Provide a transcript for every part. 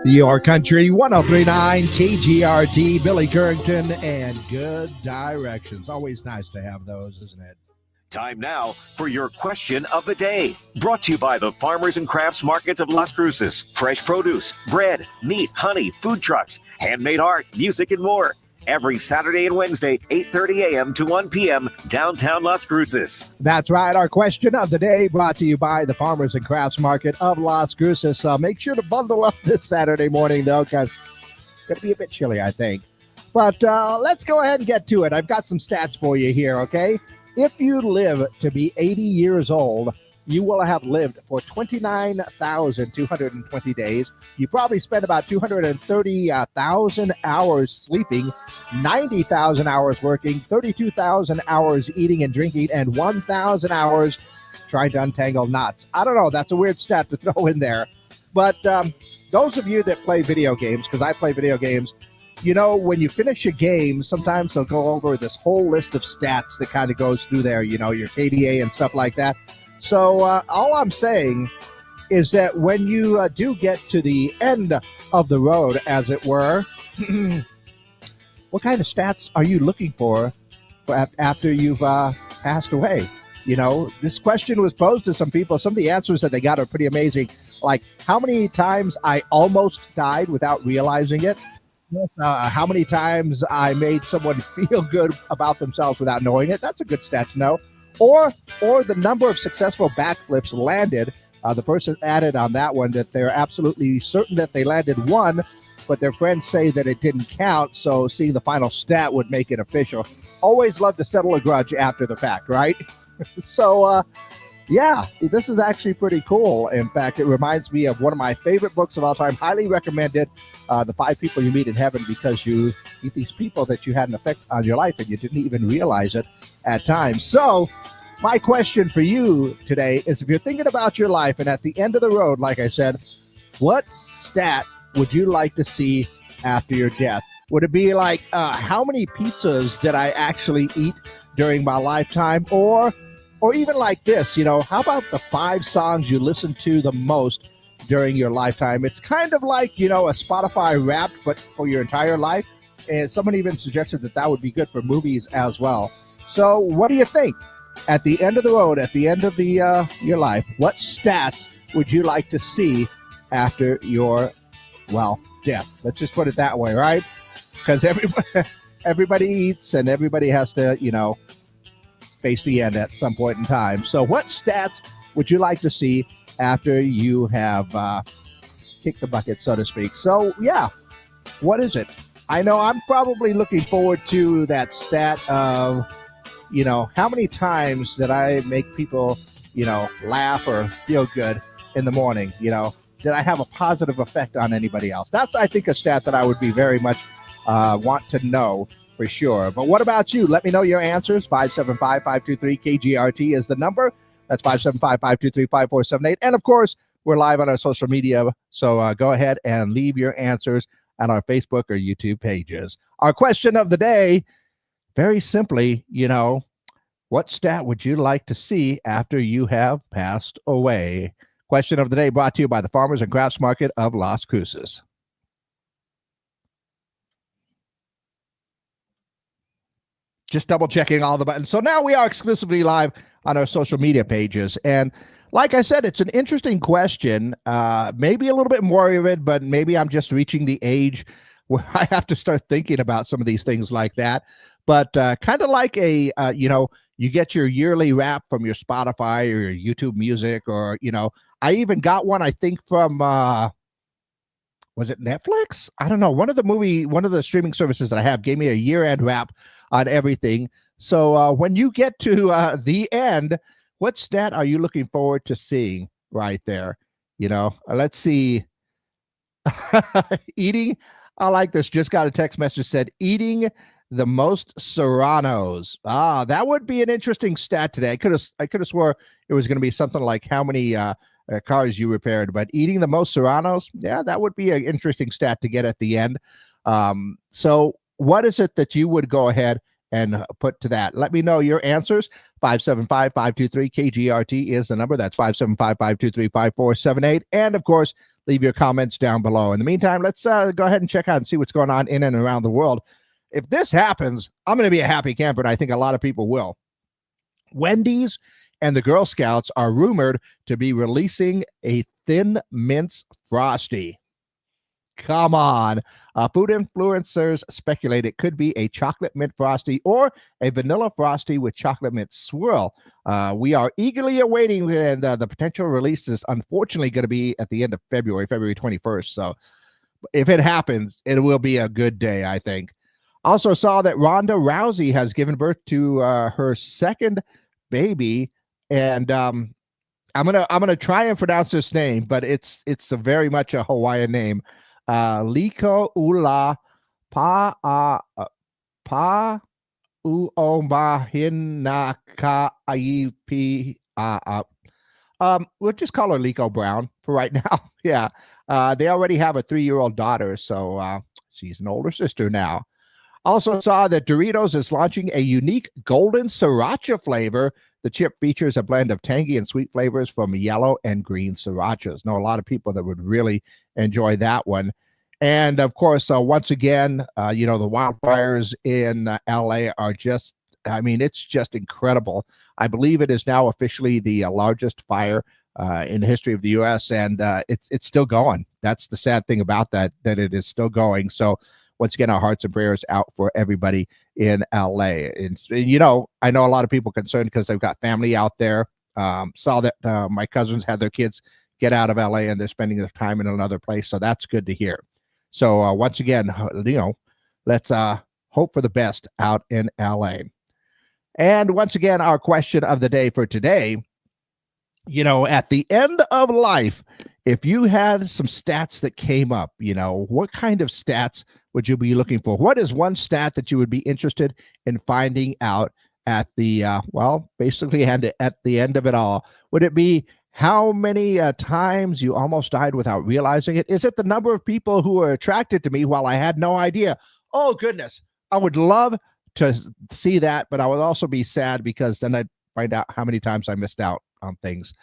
Your Country 1039 KGRT, Billy Currington, and Good Directions. Always nice to have those, isn't it? Time now for your question of the day. Brought to you by the Farmers and Crafts Markets of Las Cruces. Fresh produce, bread, meat, honey, food trucks, handmade art, music, and more. Every Saturday and Wednesday, 8:30 a.m. to 1 p.m., downtown Las Cruces. That's right. Our question of the day brought to you by the Farmers and Crafts Market of Las Cruces. Make sure to bundle up this Saturday morning, though, because it's going to be a bit chilly, I think. But let's go ahead and get to it. I've got some stats for you here, okay? If you live to be 80 years old, you will have lived for 29,220 days. You probably spent about 230,000 hours sleeping, 90,000 hours working, 32,000 hours eating and drinking, and 1,000 hours trying to untangle knots. I don't know. That's a weird stat to throw in there. But those of you that play video games, because I play video games, you know, when you finish a game, sometimes they'll go over this whole list of stats that kind of goes through there, you know, your KDA and stuff like that. So all I'm saying is that when you do get to the end of the road, as it were, what kind of stats are you looking for after you've passed away? You know, this question was posed to some people. Some of the answers that they got are pretty amazing. Like, how many times I almost died without realizing it? How many times I made someone feel good about themselves without knowing it? That's a good stat to know. Or the number of successful backflips landed. The person added on that one that they're absolutely certain that they landed one, but their friends say that it didn't count, so seeing the final stat would make it official. Always love to settle a grudge after the fact, right? So, yeah, this is actually pretty cool. In fact, it reminds me of one of my favorite books of all time, highly recommended, The 5 People You Meet in Heaven, because you meet these people that you had an effect on your life and you didn't even realize it at times. So my question for you today is, if you're thinking about your life and at the end of the road, like I said, what stat would you like to see after your death? Would it be like, how many pizzas did I actually eat during my lifetime? Or even like this, you know, how about the 5 songs you listen to the most during your lifetime? It's kind of like, you know, a Spotify Wrapped, but for your entire life. And someone even suggested that that would be good for movies as well. So what do you think? At the end of the road, at the end of the your life, what stats would you like to see after your, well, death? Let's just put it that way, right? Because everybody eats and everybody has to, you know, face the end at some point in time. So what stats would you like to see after you have kicked the bucket, so to speak? So, yeah, what is it? I know I'm probably looking forward to that stat of, you know, how many times did I make people, you know, laugh or feel good in the morning? You know, did I have a positive effect on anybody else? That's, I think, a stat that I would be very much want to know for sure. But what about you? Let me know your answers. 575-523-KGRT is the number. That's 575-523-5478. And, of course, we're live on our social media. So go ahead and leave your answers on our Facebook or YouTube pages. Our question of the day, very simply, you know, what stat would you like to see after you have passed away? Question of the day brought to you by the Farmers and Crafts Market of Las Cruces. Just double checking all the buttons. So now we are exclusively live on our social media pages. And like I said, it's an interesting question. Maybe a little bit morbid, but maybe I'm just reaching the age where I have to start thinking about some of these things like that. But kind of like a, you know, you get your yearly wrap from your Spotify or your YouTube Music, or, you know, I even got one, I think, from, was it Netflix? I don't know. One of the streaming services that I have gave me a year-end wrap on everything. So when you get to the end, what stat are you looking forward to seeing right there? You know, let's see. Eating. I like this. Just got a text message said eating the most Serranos. That would be an interesting stat today. I could have swore it was going to be something like how many cars you repaired, but eating the most Serranos, yeah, that would be an interesting stat to get at the end. So what is it that you would go ahead and put to that. Let me know your answers. 575-523-KGRT is the number. That's 575-523-5478. And of course, leave your comments down below. In the meantime, let's go ahead and check out and see what's going on in and around the world. If this happens, I'm going to be a happy camper, and I think a lot of people will. Wendy's and the Girl Scouts are rumored to be releasing a Thin Mints Frosty. Come on. Food influencers speculate it could be a chocolate mint frosty or a vanilla frosty with chocolate mint swirl. We are eagerly awaiting, and the potential release is unfortunately going to be at the end of February 21st. So if it happens, it will be a good day, I think. Also saw that Ronda Rousey has given birth to her second baby, and I'm gonna try and pronounce this name, but it's a very much a Hawaiian name. Liko Ula Pa Uomahinaka Aipi. We'll just call her Liko Brown for right now. Yeah. They already have a 3-year-old daughter, so she's an older sister now. Also saw that Doritos is launching a unique golden sriracha flavor. The chip features a blend of tangy and sweet flavors from yellow and green srirachas. Know a lot of people that would really enjoy that one. And of course, once again, the wildfires in LA are just, it's just incredible. I believe it is now officially the largest fire in the history of the U.S., and it's still going. That's the sad thing about that it is still going. So once again, our hearts and prayers out for everybody in LA. And I know a lot of people concerned because they've got family out there. Saw that my cousins had their kids get out of LA and they're spending their time in another place. So that's good to hear. So once again, let's hope for the best out in LA. And once again, our question of the day for today, at the end of life, if you had some stats that came up, what kind of stats would you be looking for? What is one stat that you would be interested in finding out at the, basically at the end of it all? Would it be how many times you almost died without realizing it? Is it the number of people who were attracted to me while I had no idea? Oh, goodness. I would love to see that, but I would also be sad because then I'd find out how many times I missed out on things.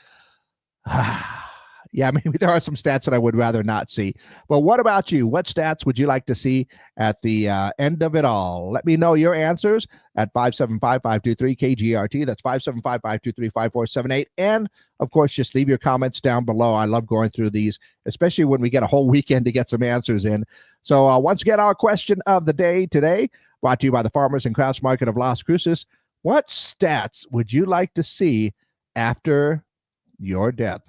Yeah, maybe there are some stats that I would rather not see. But what about you? What stats would you like to see at the end of it all? Let me know your answers at 575-523-KGRT. That's 575-523-5478. And, of course, just leave your comments down below. I love going through these, especially when we get a whole weekend to get some answers in. So once again, our question of the day today, brought to you by the Farmers and Crafts Market of Las Cruces. What stats would you like to see after your death?